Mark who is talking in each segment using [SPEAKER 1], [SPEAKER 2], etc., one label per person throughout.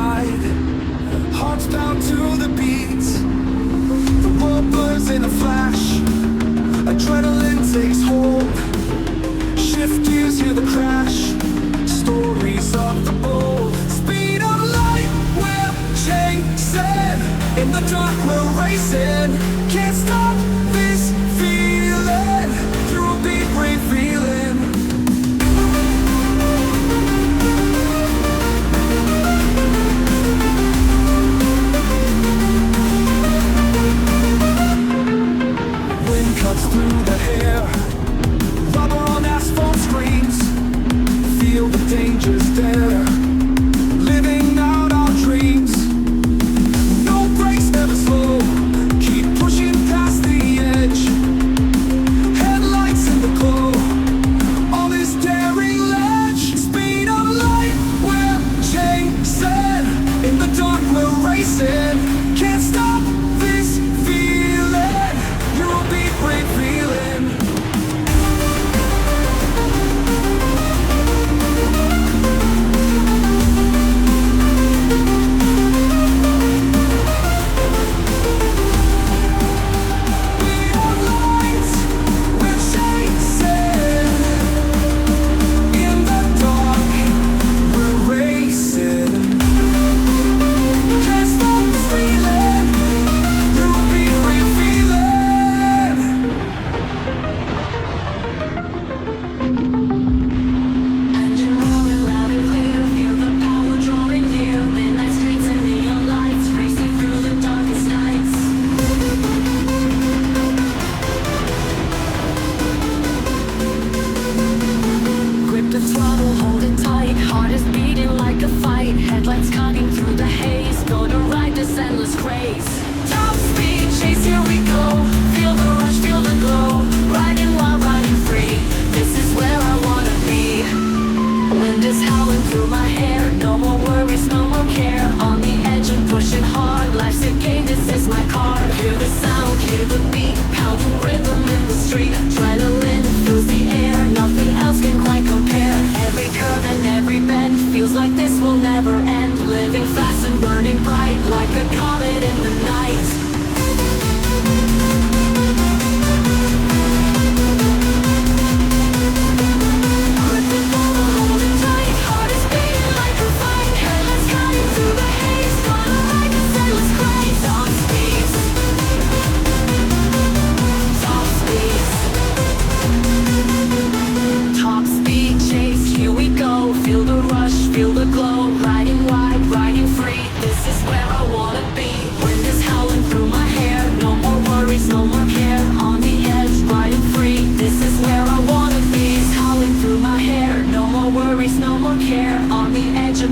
[SPEAKER 1] inside, hearts pound to the beat. The world blurs in a flash, adrenaline takes hold. Shift gears, hear the crash, stories of the bold. Speed of light, we're chasing, in the dark we're racing. Can't stop this feeling, through a beat we're feeling. Wind cuts through the hair, rubber on asphalt screams. Feel the dangers there, living out our dreams. No brakes, never slow, keep pushing past the edge. Headlights in the glow, all this daring ledge. Speed of light, we're chasing, in the dark we're racing. Can't stop this feeling, Eurobeat great feeling.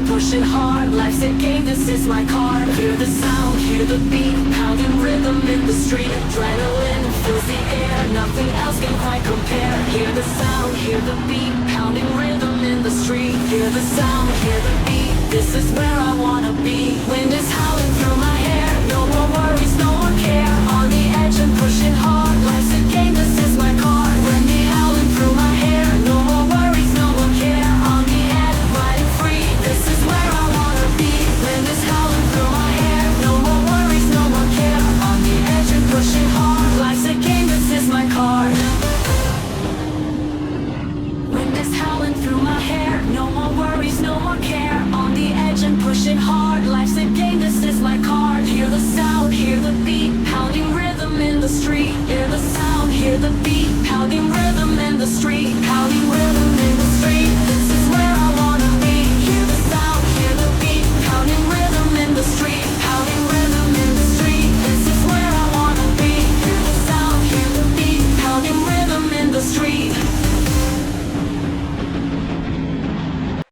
[SPEAKER 2] Pushing hard, life's a game, this is my card. Hear the sound, hear the beat, pounding rhythm in the street. Adrenaline fills the air, nothing else can quite compare. Hear the sound, hear the beat, pounding rhythm in the street. Hear the sound, hear the beat, this is where I wanna be. Wind is howling through my hair, no more worries, no more care. On the edge and pushing hard, life's a game, this is my card. Wind is howling through my hair, no more worries, no more care. On the edge, riding free, this is where I wanna be. Wind is howling through my hair, no more worries, no more care. On the edge and pushing hard, life's a game, this is my card. Wind is howling through my hair, no more worries, no more care. On the edge and pushing hard, life's a game, this is my card. Hear the sound, hear the beat, pounding rhythm in the street. Hear the sound, hear the beat, pounding rhythm in the street. Pounding